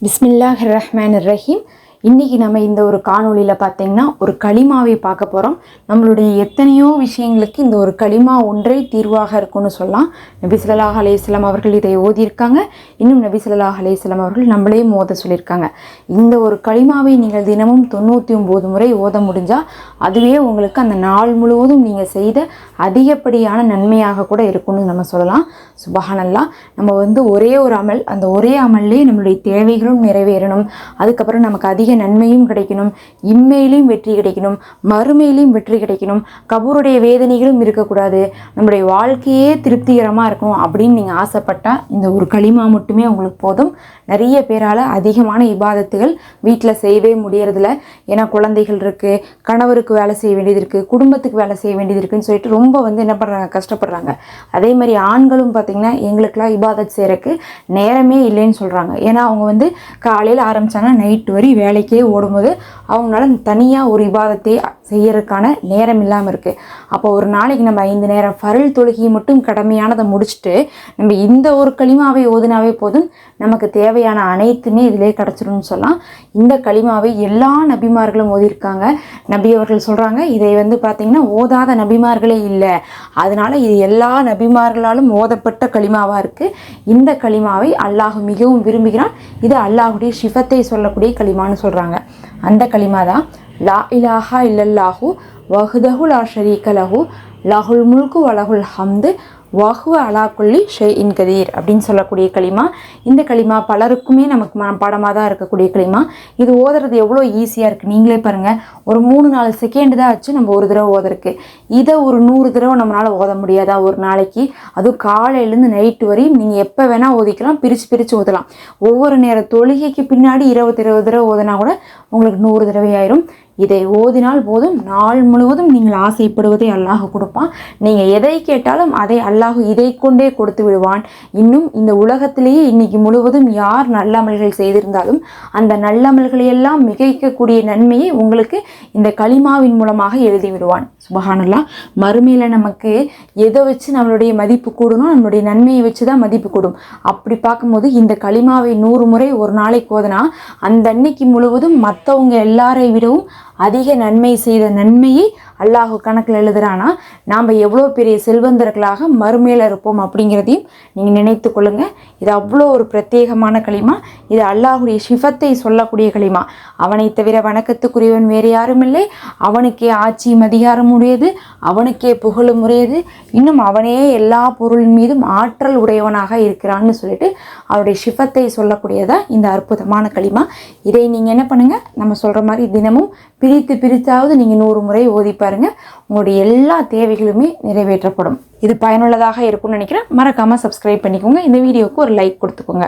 பிஸ்மில்லாஹிர்ரஹ்மானிர்ரஹீம். இன்றைக்கி நம்ம இந்த ஒரு காணொளியில் பார்த்திங்கன்னா ஒரு களிமாவை பார்க்க போகிறோம். நம்மளுடைய எத்தனையோ விஷயங்களுக்கு இந்த ஒரு களிமா ஒன்றே தீர்வாக இருக்கும்னு சொல்லலாம். நபி ஸல்லல்லாஹு அலைஹி வஸல்லம் அவர்கள் இதை ஓதியிருக்காங்க. இன்னும் நபி ஸல்லல்லாஹு அலைஹி வஸல்லம் அவர்கள் நம்மளையும் ஓத சொல்லியிருக்காங்க. இந்த ஒரு களிமாவை நீங்கள் தினமும் 99 முறை ஓத முடிஞ்சால் அதுவே உங்களுக்கு அந்த நாள் முழுவதும் நீங்கள் செய்த அதிகப்படியான நன்மையாக கூட இருக்கும்னு நம்ம சொல்லலாம். சுபஹானல்லாஹ். நம்ம ஒரே ஒரு அமல், அந்த ஒரே அமல்லே நம்மளுடைய தேவைகளும் நிறைவேறணும், அதுக்கப்புறம் நமக்கு அதிக நன்மையும் கிடைக்கணும், இம்மையிலையும் வெற்றி கிடைக்கணும், மறுமையிலையும் வெற்றி கிடைக்கணும், கபூருடைய வேதனைகளும் இருக்கக்கூடாது, நம்முடைய வாழ்க்கையே திருப்திகரமாக இருக்கும் அப்படின்னு நீங்கள் ஆசைப்பட்டால் இந்த ஒரு களிமா மட்டுமே உங்களுக்கு போதும். நிறைய பேரால் அதிகமான இபாதத்துகள் வீட்டில் செய்யவே முடியறதில்ல. ஏன்னா குழந்தைகள் இருக்குது, கணவருக்கு வேலை செய்ய வேண்டியது இருக்குது, குடும்பத்துக்கு வேலை செய்ய வேண்டியது இருக்குதுன்னு சொல்லிட்டு ரொம்ப என்ன பண்ணுறாங்க, கஷ்டப்படுறாங்க. அதே மாதிரி ஆண்களும் பார்த்திங்கன்னா எங்களுக்கெல்லாம் இபாதத் செய்கிறதுக்கு நேரமே இல்லைன்னு சொல்கிறாங்க. ஏன்னா அவங்க காலையில் ஆரம்பித்தாங்கன்னா நைட்டு வரை வேலைக்கே ஓடும்போது அவங்களால தனியாக ஒரு இபாதத்தை செய்யறதுக்கான நேரம் இல்லாமல் இருக்குது. அப்போ ஒரு நாளைக்கு நம்ம 5 நேரம் ஃபர்ல் தொழுகையை மட்டும் கடமையானதை முடிச்சுட்டு நம்ம இந்த ஒரு களிமாவை ஓதுனாவே போதும், நமக்கு தேவையான அனைத்துமே இதிலே கிடச்சிரும்னு சொல்லலாம். இந்த களிமாவை எல்லா நபிமார்களும் ஓதியிருக்காங்க. நபி அவர்கள் சொல்கிறாங்க, இதை பார்த்திங்கன்னா ஓதாத நபிமார்களே இல்லை, அதனால இது எல்லா நபிமார்களாலும் ஓதப்பட்ட களிமாவாக இருக்குது. இந்த களிமாவை அல்லாஹ் மிகவும் விரும்புகிறான். இது அல்லாஹுடைய ஷிஃபத்தை சொல்லக்கூடிய களிமான்னு சொல்கிறாங்க. அந்த களிமா தான் லா இலாஹா இல்லல்லாஹு வஹ்தஹு லா ஷரீக லஹு லஹுல் முல்கு வலஹுல் ஹம்து வஹுவ அலா குல்லி ஷைஇன் கதீர் அப்படின்னு சொல்லக்கூடிய களிமா. இந்த களிமா பலருக்குமே நமக்கு மனப்பாடமாக தான் இருக்கக்கூடிய களிமா. இது ஓதுறது எவ்வளோ ஈஸியாக இருக்குது நீங்களே பாருங்கள். ஒரு 3-4 செகண்ட் தான் ஆச்சு நம்ம ஒரு தடவை ஓதுறதுக்கு. இதை ஒரு 100 தடவை நம்மளால் ஓத முடியாதா ஒரு நாளைக்கு? அதுவும் காலையிலேருந்து நைட்டு வரையும் நீங்கள் எப்போ வேணால் ஓதிக்கலாம், பிரித்து ஓதலாம். ஒவ்வொரு நேர தொழுகைக்கு பின்னாடி 20 தடவை ஓதினா கூட உங்களுக்கு 100 தடவை ஆயிரும். இதை ஓதினால் போதும், நாள் முழுவதும் நீங்கள் ஆசைப்படுவதை அல்லாஹ் கொடுப்பான். நீங்கள் எதை கேட்டாலும் அதை அல்லாஹ் இதை கொண்டே கொடுத்து விடுவான். இன்னும் இந்த உலகத்திலேயே இன்னைக்கு முழுவதும் யார் நல்லமல்கள் செய்திருந்தாலும் அந்த நல்லமல்களையெல்லாம் மிகைக்கக்கூடிய நன்மையை உங்களுக்கு இந்த களிமாவின் மூலமாக எழுதி விடுவான். சுபஹானல்லாஹ். மறுமையில் நமக்கு எதை வச்சு நம்மளுடைய மதிப்பு கூடணும், நம்மளுடைய நன்மையை வச்சு தான் மதிப்பு கூடும். அப்படி பார்க்கும்போது இந்த களிமாவை 100 முறை ஒரு நாளைக்கு ஓதுனா அந்த அன்னைக்கு முழுவதும் மற்றவங்க எல்லாரை விடவும் அதிக நன்மை செய்த நன்மையை அல்லாஹ் கணக்கில் எழுதுறானா நாம் எவ்வளோ பெரிய செல்வந்தர்களாக மறுமையில் இருப்போம் அப்படிங்கிறதையும் நீங்கள் நினைத்து கொள்ளுங்கள். இது அவ்வளோ ஒரு பிரத்யேகமான களிமா. இது அல்லாஹுடைய ஷிஃபத்தை சொல்லக்கூடிய களிமா. அவனை தவிர வணக்கத்துக்குரியவன் வேறு யாரும் இல்லை, அவனுக்கே ஆட்சியும் அதிகாரம் உடையது, அவனுக்கே புகழும் உடையது, இன்னும் அவனே எல்லா பொருளின் மீதும் ஆற்றல் உடையவனாக இருக்கிறான்னு சொல்லிட்டு அவருடைய ஷிஃபத்தை சொல்லக்கூடியதா இந்த அற்புதமான களிமா. இதை நீங்கள் என்ன பண்ணுங்கள், நம்ம சொல்கிற மாதிரி தினமும் பிரித்தாவது நீங்கள் 100 முறை ஓதி பாருங்க. உங்களுடைய எல்லா தேவைகளுமே நிறைவேற்றப்படும். இது பயனுள்ளதாக இருக்கும்னு நினைக்கிறேன். மறக்காமல் சப்ஸ்கிரைப் பண்ணிக்கோங்க. இந்த வீடியோவுக்கு ஒரு லைக் கொடுத்துக்கோங்க.